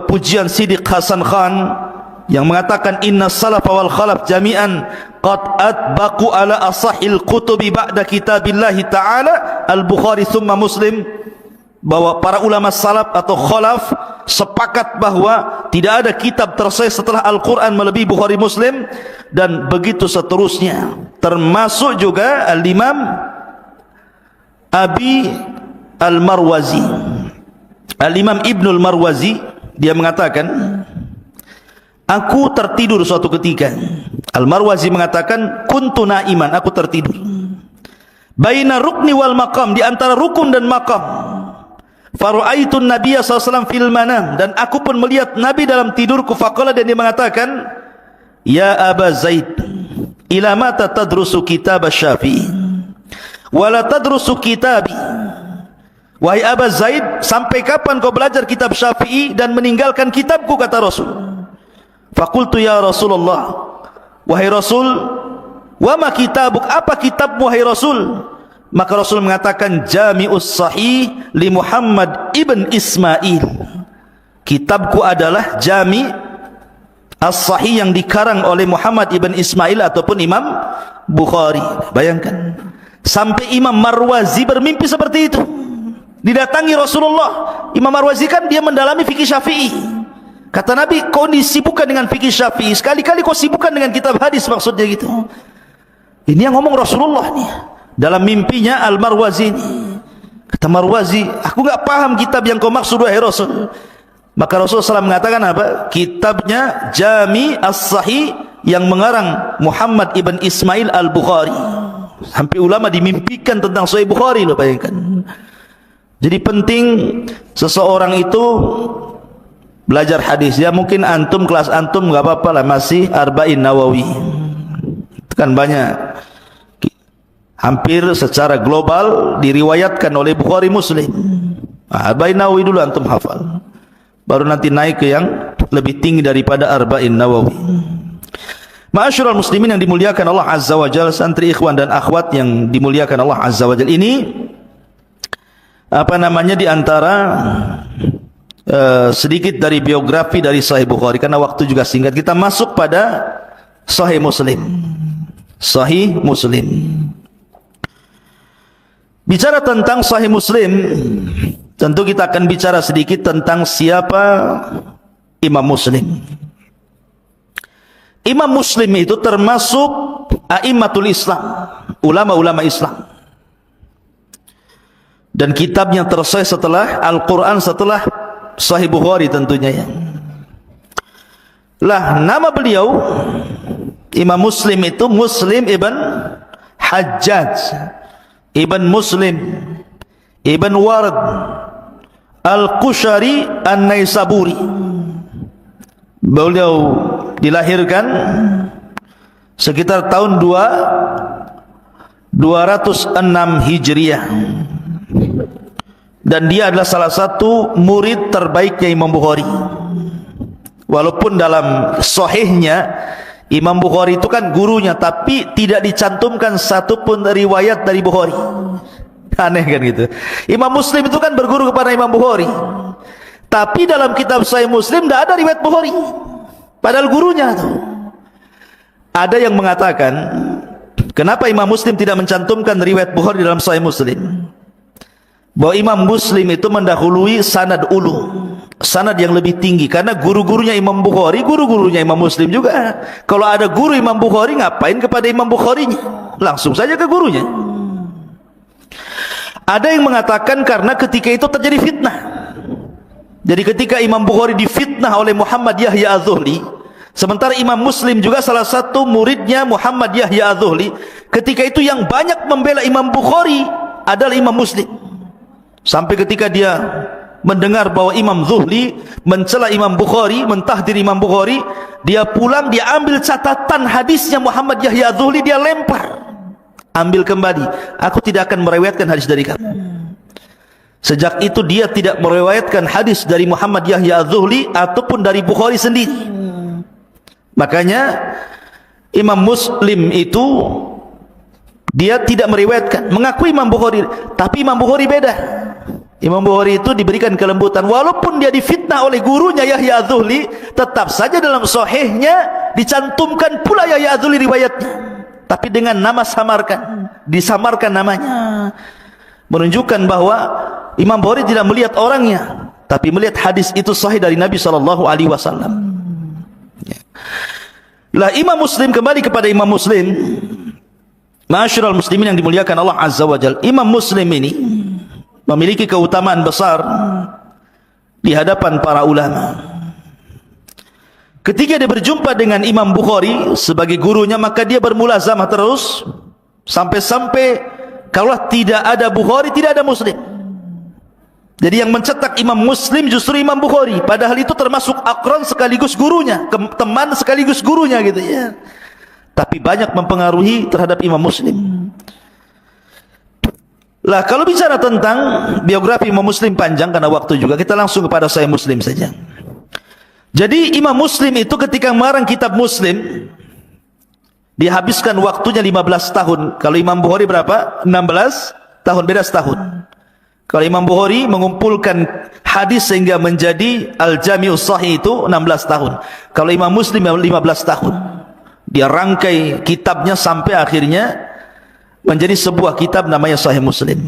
pujian Siddiq Hasan Khan yang mengatakan inna salaf wal khalaf jami'an qad atbaqu ala asahil kutubi ba'da kitabillahi ta'ala al-Bukhari thumma Muslim, bahwa para ulama salaf atau khalaf sepakat bahwa tidak ada kitab tersahih setelah Al-Quran melebihi Bukhari Muslim, dan begitu seterusnya. Termasuk juga Al-Imam Abi Al-Marwazi, Al-Imam Ibnul Marwazi, dia mengatakan, aku tertidur suatu ketika. Al-Marwazi mengatakan, kuntu naiman, aku tertidur. Baina rukni wal maqam, di antara rukun dan maqam. Faru'aitun Nabiya SAW fil manam, dan aku pun melihat Nabi dalam tidurku. Faqala, dan dia mengatakan, ya Aba Zaid, ila mata tadrusu kitab Syafi'i wala tadrusu kitabi. Wahai Aba Zaid, sampai kapan kau belajar kitab Syafi'i dan meninggalkan kitabku, kata Rasul. Faqultu ya Rasulullah, wahai Rasul, wa ma kitabuk, apa kitabmu wahai Rasul? Maka Rasul mengatakan, Jami'us Sahih li Muhammad ibn Ismail, kitabku adalah Jami' As-Sahih yang dikarang oleh Muhammad ibn Ismail ataupun Imam Bukhari. Bayangkan, sampai Imam Marwazi bermimpi seperti itu, didatangi Rasulullah. Imam Marwazi kan dia mendalami fikih Syafi'i. Kata Nabi, kau disibukkan dengan fikih Syafi'i, sekali-kali kau sibukkan dengan kitab hadis, maksudnya gitu. Ini yang ngomong Rasulullah nih dalam mimpinya Al-Marwazi ini. Kata Marwazi, aku enggak paham kitab yang kau maksud wahai Rasul. Maka Rasulullah SAW mengatakan apa? Kitabnya Jami' As-Sahih yang mengarang Muhammad ibn Ismail Al-Bukhari. Sampai ulama dimimpikan tentang Sahih Bukhari, loh, bayangkan. Jadi penting seseorang itu belajar hadis. Ya mungkin antum, kelas antum enggak apa-apa lah, masih Arba'in Nawawi. Itu kan banyak, hampir secara global diriwayatkan oleh Bukhari Muslim. Arba'in Nawawi dulu antum hafal, baru nanti naik ke yang lebih tinggi daripada Arba'in Nawawi. Ma'asyiral muslimin yang dimuliakan Allah Azza wa Jalla, santri ikhwan dan akhwat yang dimuliakan Allah Azza wa Jalla, ini apa namanya, di antara sedikit dari biografi dari Sahih Bukhari. Karena waktu juga singkat, kita masuk pada Sahih Muslim. Sahih Muslim. Bicara tentang Sahih Muslim, tentu kita akan bicara sedikit tentang siapa Imam Muslim. Imam Muslim itu termasuk a'immatul Islam, ulama-ulama Islam. Dan kitabnya tersahih setelah Al-Quran, setelah Sahih Bukhari tentunya ya. Lah, nama beliau Imam Muslim itu Muslim ibn Hajjaj ibn Muslim ibn Warad Al-Qushari An-Naisaburi. Beliau dilahirkan sekitar tahun 206 Hijriah, dan dia adalah salah satu murid terbaiknya Imam Bukhari. Walaupun dalam sahihnya Imam Bukhari itu kan gurunya, tapi tidak dicantumkan satu pun riwayat dari Bukhari. Aneh kan gitu. Imam Muslim itu kan berguru kepada Imam Bukhari, tapi dalam kitab Sahih Muslim tidak ada riwayat Bukhari, padahal gurunya tuh. Ada yang mengatakan, kenapa Imam Muslim tidak mencantumkan riwayat Bukhari dalam Sahih Muslim? Bahwa Imam Muslim itu mendahului sanad ulu, sanad yang lebih tinggi, karena guru-gurunya Imam Bukhari, guru-gurunya Imam Muslim juga. Kalau ada guru Imam Bukhari, ngapain kepada Imam Bukharinya? Langsung saja ke gurunya. Ada yang mengatakan karena ketika itu terjadi fitnah. Jadi ketika Imam Bukhari difitnah oleh Muhammad Yahya Az-Zuhli, sementara Imam Muslim juga salah satu muridnya Muhammad Yahya Az-Zuhli, ketika itu yang banyak membela Imam Bukhari adalah Imam Muslim. Sampai ketika dia mendengar bahwa Imam Zuhli mencela Imam Bukhari, mentahdir Imam Bukhari, dia pulang, dia ambil catatan hadisnya Muhammad Yahya Az-Zuhli, dia lempar, ambil kembali, aku tidak akan meriwayatkan hadis dari kamu. Sejak itu dia tidak meriwayatkan hadis dari Muhammad Yahya Az-Zuhli ataupun dari Bukhari sendiri. Makanya Imam Muslim itu dia tidak meriwayatkan, mengakui Imam Bukhari, tapi Imam Bukhari beda. Imam Bukhari itu diberikan kelembutan, walaupun dia difitnah oleh gurunya Yahya Az-Zuhli, tetap saja dalam sahihnya dicantumkan pula Yahya Az-Zuhli riwayatnya, tapi dengan nama samarkan, disamarkan namanya, menunjukkan bahwa Imam Bukhari tidak melihat orangnya, tapi melihat hadis itu sahih dari Nabi SAW. Lah Imam Muslim, kembali kepada Imam Muslim, ma'asyiral muslimin yang dimuliakan Allah Azza wa Jalla, Imam Muslim ini memiliki keutamaan besar di hadapan para ulama. Ketika dia berjumpa dengan Imam Bukhari sebagai gurunya, maka dia bermulazamah terus sampai-sampai kalau tidak ada Bukhari, tidak ada Muslim. Jadi yang mencetak Imam Muslim justru Imam Bukhari, padahal itu termasuk akran sekaligus gurunya, teman sekaligus gurunya gitu ya. Tapi banyak mempengaruhi terhadap Imam Muslim. Lah kalau bicara tentang biografi Imam Muslim panjang karena waktu juga, kita langsung kepada Sahih Muslim saja. Jadi Imam Muslim itu ketika mengarang kitab Muslim, dihabiskan waktunya 15 tahun. Kalau Imam Bukhari berapa? 16 tahun, beda setahun. Kalau Imam Bukhari mengumpulkan hadis sehingga menjadi Al-Jami'us Sahih itu 16 tahun. Kalau Imam Muslim 15 tahun. Dia rangkai kitabnya sampai akhirnya menjadi sebuah kitab namanya Sahih Muslim.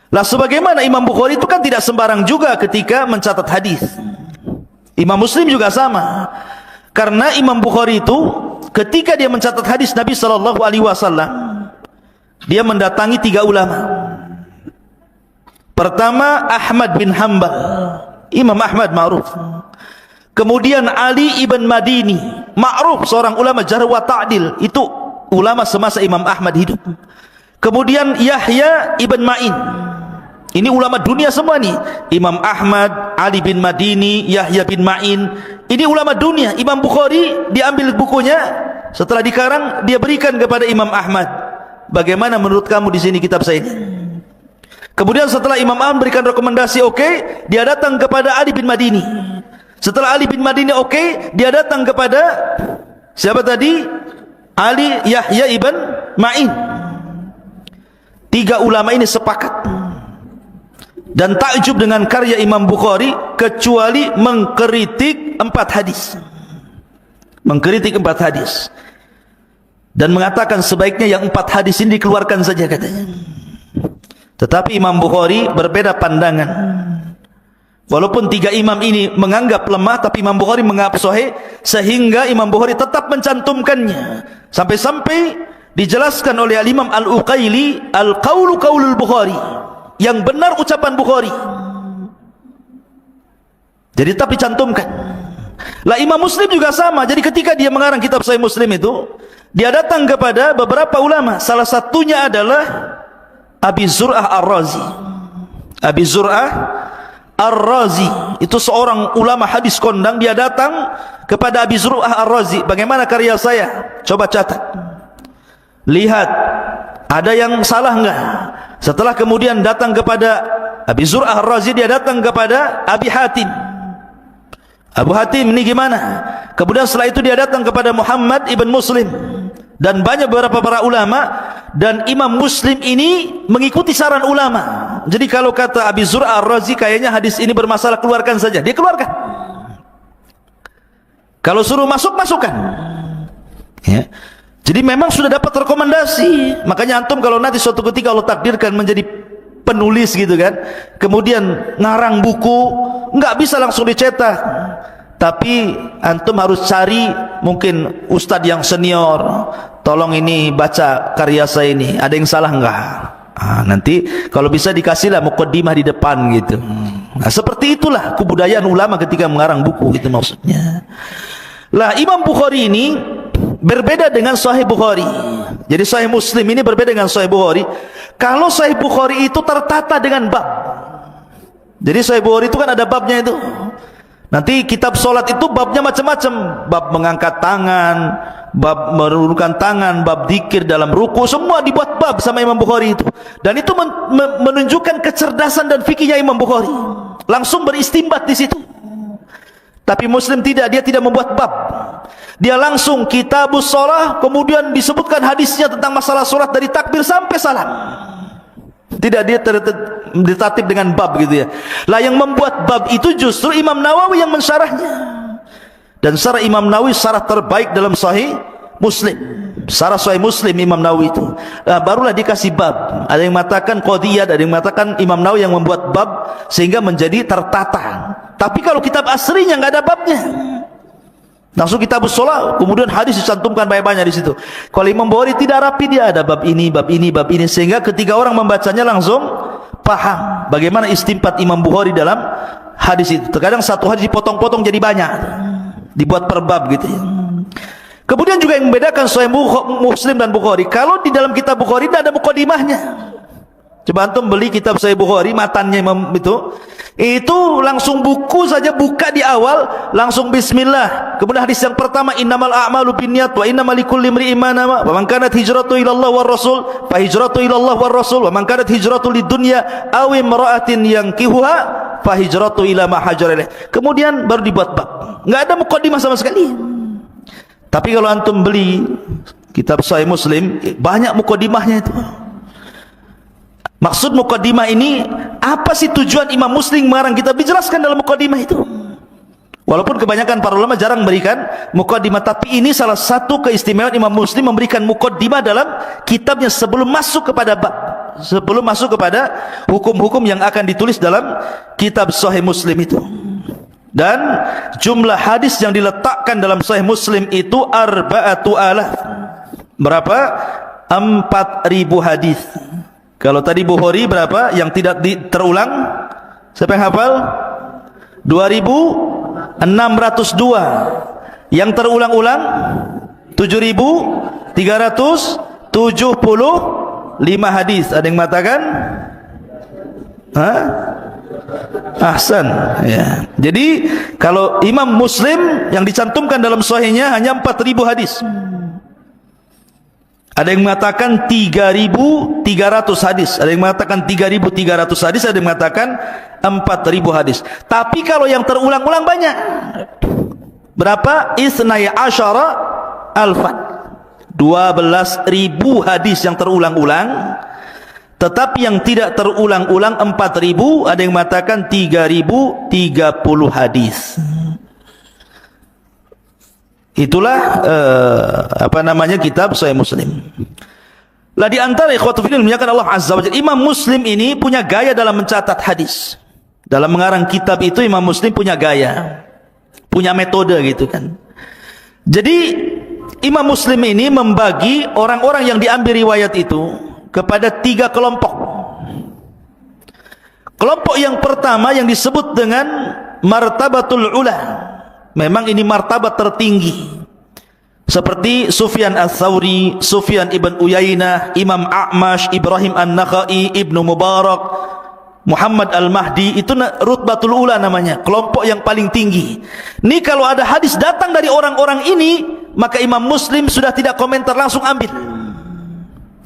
Lah sebagaimana Imam Bukhari itu kan tidak sembarang juga ketika mencatat hadis. Imam Muslim juga sama. Karena Imam Bukhari itu ketika dia mencatat hadis Nabi SAW, dia mendatangi 3 ulama. Pertama Ahmad bin Hanbal, Imam Ahmad ma'ruf. Kemudian Ali ibn Madini, ma'ruf, seorang ulama jarh wa ta'dil, itu ulama semasa Imam Ahmad hidup. Kemudian Yahya ibn Ma'in, ini ulama dunia semua nih. Imam Ahmad, Ali bin Madini, Yahya bin Ma'in, ini ulama dunia. Imam Bukhari diambil bukunya, setelah dikarang dia berikan kepada Imam Ahmad. Bagaimana menurut kamu di sini kitab saya ini? Kemudian setelah Imam Ahmad berikan rekomendasi oke, dia datang kepada Ali bin Madini. Setelah Ali bin Madini oke, dia datang kepada siapa tadi? Ali Yahya ibn Ma'in. 3 ulama ini sepakat dan takjub dengan karya Imam Bukhari kecuali mengkritik 4 hadis. Mengkritik 4 hadis dan mengatakan sebaiknya yang 4 hadis ini dikeluarkan saja katanya. Tetapi Imam Bukhari berbeda pandangan. Walaupun 3 imam ini menganggap lemah, tapi Imam Bukhari menganggap sahih, sehingga Imam Bukhari tetap mencantumkannya. Sampai-sampai dijelaskan oleh Al-Imam Al-Uqaili, Al-Qawlu Qawlul Bukhari, yang benar ucapan Bukhari. Jadi tapi cantumkan. Lah Imam Muslim juga sama. Jadi ketika dia mengarang kitab Sahih Muslim itu, dia datang kepada beberapa ulama. Salah satunya adalah Abi Zur'ah Ar-Razi. Abi Zur'ah Ar-Razi itu seorang ulama hadis kondang. Dia datang kepada Abi Zur'ah Ar-Razi, bagaimana karya saya? Coba catat, lihat ada yang salah enggak? Setelah kemudian datang kepada Abi Zur'ah Ar-Razi, dia datang kepada Abi Hatim. Abu Hatim ini gimana? Kemudian setelah itu dia datang kepada Muhammad ibn Muslim dan banyak beberapa para ulama. Dan Imam Muslim ini mengikuti saran ulama. Jadi kalau kata Abi Zur'ah Ar-Razi kayaknya hadis ini bermasalah, keluarkan saja, dia keluarkan. Kalau suruh masuk, masukkan ya. Jadi memang sudah dapat rekomendasi. Makanya antum kalau nanti suatu ketika Allah takdirkan menjadi penulis gitu kan, kemudian ngarang buku, nggak bisa langsung dicetak, tapi antum harus cari mungkin ustadz yang senior, tolong ini baca karya saya ini, ada yang salah enggak? Nanti kalau bisa dikasihlah muqaddimah di depan gitu. Nah, seperti itulah kebudayaan ulama ketika mengarang buku, itu maksudnya. Lah Imam Bukhari ini berbeda dengan Sahih Bukhari. Jadi Sahih Muslim ini berbeda dengan Sahih Bukhari. Kalau Sahih Bukhari itu tertata dengan bab. Jadi Sahih Bukhari itu kan ada babnya itu. Nanti kitab solat itu babnya macam-macam. Bab mengangkat tangan, bab menurunkan tangan, bab zikir dalam ruku, semua dibuat bab sama Imam Bukhari itu. Dan itu menunjukkan kecerdasan dan fikihnya Imam Bukhari. Langsung beristimbat di situ. Tapi Muslim tidak, dia tidak membuat bab. Dia langsung kitabus shalah, kemudian disebutkan hadisnya tentang masalah salat dari takbir sampai salam. Tidak, dia tertatib dengan bab gitu ya. Lah yang membuat bab itu justru Imam Nawawi yang mensyarahnya. Dan syarah Imam Nawawi syarah terbaik dalam Sahih Muslim. Syarah Sahih Muslim Imam Nawawi itu. Barulah dikasih bab. Ada yang mengatakan qadiyat, ada yang mengatakan Imam Nawawi yang membuat bab sehingga menjadi tertata. Tapi kalau kitab aslinya enggak ada babnya. Langsung kitabus shalah, kemudian hadis dicantumkan banyak-banyak di situ. Kalau Imam Bukhari tidak rapi, dia ada bab ini, bab ini, bab ini, sehingga ketika orang membacanya langsung paham bagaimana istimbat Imam Bukhari dalam hadis itu. Terkadang satu hadis dipotong-potong jadi banyak, dibuat per bab gitu ya. Kemudian juga yang membedakan Sahih Muslim dan Bukhari, kalau di dalam kitab Bukhari tidak ada mukadimahnya. Coba antum beli kitab Sahih Bukhari, matannya Imam itu langsung buku saja, buka di awal langsung bismillah. Kemudian hadis yang pertama, innamal a'malu binniyat wa innamal likulli imri'in ma nawa, wa man kanat hijratu ila Allah war rasul fa hijratu ila Allah war rasul, wa man kanat hijratu lidunya aw imra'atin yankihuha fa hijratu ila ma hajara ilaih. Kemudian baru dibuat bab. Enggak ada mukadimah sama sekali. Tapi kalau antum beli kitab Sahih Muslim, banyak mukadimahnya itu. Maksud mukadimah ini, apa sih tujuan Imam Muslim mengarang kitab? Dijelaskan dalam mukadimah itu. Walaupun kebanyakan para ulama jarang memberikan mukadimah, tapi ini salah satu keistimewaan Imam Muslim memberikan mukadimah dalam kitabnya sebelum masuk kepada bab, sebelum masuk kepada hukum-hukum yang akan ditulis dalam kitab Sahih Muslim itu. Dan jumlah hadis yang diletakkan dalam Sahih Muslim itu 4,000. Berapa? 4.000 hadis. Kalau tadi Bukhari berapa yang tidak terulang? Siapa yang hafal? 2.602. Yang terulang-ulang 7.375 hadis. Ada yang mengatakan? Ahsan ya. Jadi kalau Imam Muslim yang dicantumkan dalam sahihnya hanya 4.000 hadis. Ada yang mengatakan 3.300 hadis, ada yang mengatakan 3.300 hadis, ada yang mengatakan 4.000 hadis. Tapi kalau yang terulang-ulang banyak. Berapa? Isnai asyara alfan. 12.000 hadis yang terulang-ulang. Tetapi yang tidak terulang-ulang 4.000, ada yang mengatakan 3.030 hadis. Itulah kitab Sahih Muslim. Lah di antara ikhwatu fillah menyatakan Allah Azza wa Jalla, Imam Muslim ini punya gaya dalam mencatat hadis. Dalam mengarang kitab itu Imam Muslim punya gaya, punya metode gitu kan. Jadi Imam Muslim ini membagi orang-orang yang diambil riwayat itu kepada 3 kelompok. Kelompok yang pertama yang disebut dengan martabatul ula. Memang ini martabat tertinggi. Seperti Sufyan Ats-Tsauri, Sufyan ibn Uyainah, Imam A'mash, Ibrahim An-Nakhai, Ibnu Mubarak, Muhammad Al-Mahdi, itu rutbatul ula namanya, kelompok yang paling tinggi. Ini kalau ada hadis datang dari orang-orang ini, maka Imam Muslim sudah tidak komentar, langsung ambil.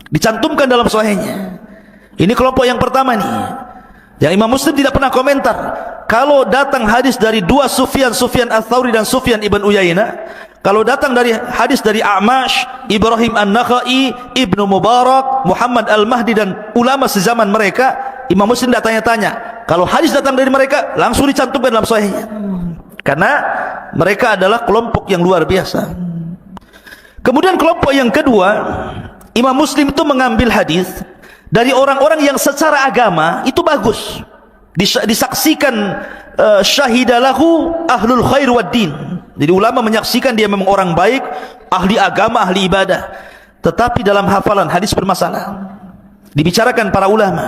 Dicantumkan dalam sahihnya. Ini kelompok yang pertama nih. Yang Imam Muslim tidak pernah komentar. Kalau datang hadis dari 2 Sufyan, Sufyan Ats-Tsauri dan Sufyan ibn Uyainah, kalau datang dari hadis dari A'mash, Ibrahim An-Nakhai, Ibnu Mubarak, Muhammad Al-Mahdi dan ulama sezaman mereka, Imam Muslim tidak tanya-tanya. Kalau hadis datang dari mereka, langsung dicantumkan dalam sahihnya. Karena mereka adalah kelompok yang luar biasa. Kemudian kelompok yang kedua, Imam Muslim itu mengambil hadis dari orang-orang yang secara agama itu bagus, disaksikan syahidalahu ahlul khair wad din. Jadi ulama menyaksikan dia memang orang baik, ahli agama, ahli ibadah. Tetapi dalam hafalan hadis bermasalah. Dibicarakan para ulama.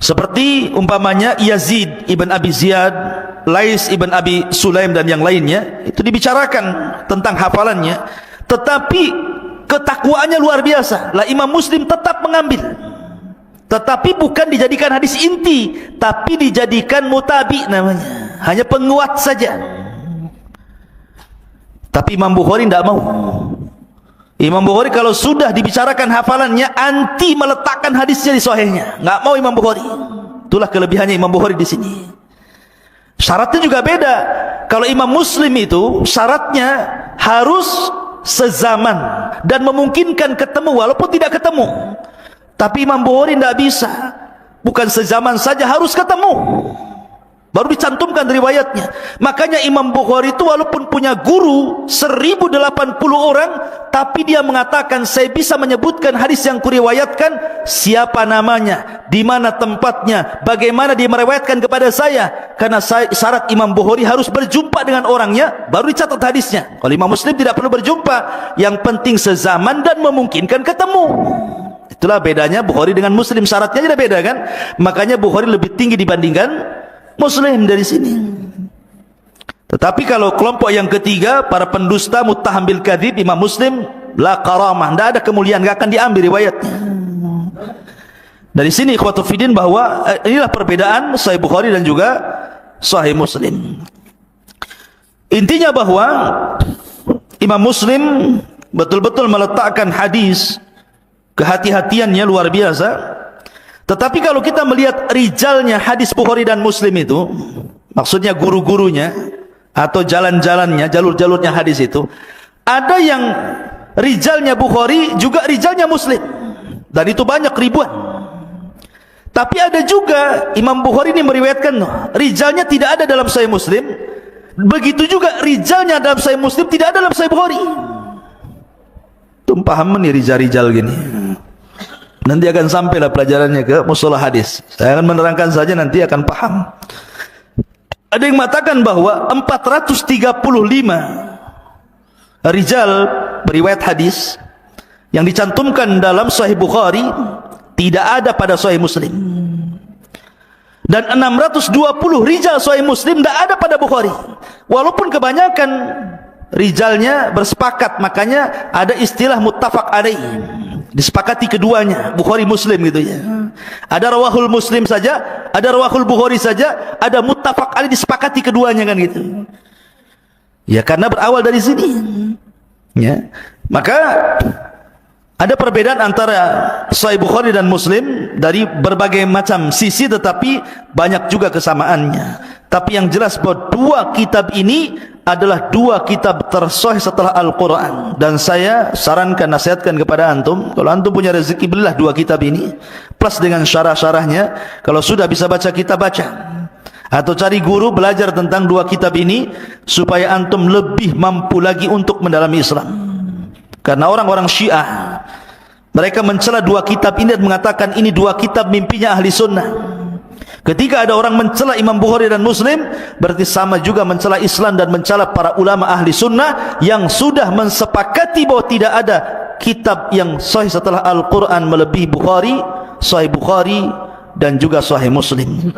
Seperti umpamanya Yazid ibn Abi Ziyad, Lais ibn Abi Sulaim dan yang lainnya, itu dibicarakan tentang hafalannya. Tetapi ketakwaannya luar biasa. Lah Imam Muslim tetap mengambil. Tetapi bukan dijadikan hadis inti, tapi dijadikan mutabi namanya. Hanya penguat saja. Tapi Imam Bukhari tidak mau. Imam Bukhari kalau sudah dibicarakan hafalannya, anti meletakkan hadisnya di sahihnya. Enggak mau Imam Bukhari. Itulah kelebihannya Imam Bukhari di sini. Syaratnya juga beda. kalau Imam Muslim itu syaratnya harus sezaman dan memungkinkan ketemu walaupun tidak ketemu. Tapi Imam Bukhari tidak bisa, bukan sezaman saja, harus ketemu baru dicantumkan riwayatnya. Makanya Imam Bukhari itu walaupun punya guru 1080 orang, tapi dia mengatakan saya bisa menyebutkan hadis yang kuriwayatkan, siapa namanya, di mana tempatnya, bagaimana dia meriwayatkan kepada saya, karena syarat Imam Bukhari harus berjumpa dengan orangnya baru dicatat hadisnya. Kalau Imam Muslim tidak perlu berjumpa, yang penting sezaman dan memungkinkan ketemu. Itulah bedanya Bukhari dengan Muslim, syaratnya tidak beda kan. Makanya Bukhari lebih tinggi dibandingkan Muslim dari sini. Tetapi kalau kelompok yang ketiga, para pendusta muttaham bil kadzib, Imam Muslim la karamah, tidak ada kemuliaan, tidak akan diambil riwayatnya. Dari sini ikhwatu fiddin bahwa inilah perbedaan Sahih Bukhari dan juga Sahih Muslim. Intinya bahwa Imam Muslim betul-betul meletakkan hadis, kehati-hatiannya luar biasa. Tetapi kalau kita melihat rijalnya hadis Bukhari dan Muslim itu, maksudnya guru-gurunya atau jalan-jalannya, jalur-jalurnya hadis itu, ada yang rijalnya Bukhari juga rijalnya Muslim, dan itu banyak ribuan. Tapi ada juga Imam Bukhari ini meriwayatkan rijalnya tidak ada dalam Sahih Muslim, begitu juga rijalnya dalam Sahih Muslim tidak ada dalam Sahih Bukhari. Paham nih rijal-rijal gini. Nanti akan sampailah pelajarannya ke mustalah hadis. Saya akan menerangkan saja, nanti akan paham. Ada yang mengatakan bahwa 435 rijal beriwayat hadis yang dicantumkan dalam Sahih Bukhari tidak ada pada Sahih Muslim. Dan 620 rijal Sahih Muslim tidak ada pada Bukhari. Walaupun kebanyakan rijalnya bersepakat, makanya ada istilah muttafaq alaih, disepakati keduanya, Bukhari Muslim gitu ya. Ada rawahul Muslim saja, ada rawahul Bukhari saja, ada muttafaq alaih disepakati keduanya kan gitu. Ya karena berawal dari sini. Ya. Maka ada perbedaan antara Sahih Bukhari dan Muslim dari berbagai macam sisi, tetapi banyak juga kesamaannya. Tapi yang jelas bahwa dua kitab ini adalah dua kitab tersahih setelah Al-Quran. Dan saya sarankan, nasihatkan kepada antum, kalau antum punya rezeki, belilah dua kitab ini plus dengan syarah-syarahnya. Kalau sudah bisa baca kitab, baca, atau cari guru belajar tentang dua kitab ini supaya antum lebih mampu lagi untuk mendalami Islam. Karena orang-orang Syiah, mereka mencela dua kitab ini dan mengatakan ini dua kitab mimpinya ahli sunnah. Ketika ada orang mencela Imam Bukhari dan Muslim, berarti sama juga mencela Islam dan mencela para ulama ahli sunnah yang sudah mensepakati bahwa tidak ada kitab yang sahih setelah Al-Quran melebihi Bukhari, Sahih Bukhari dan juga Sahih Muslim.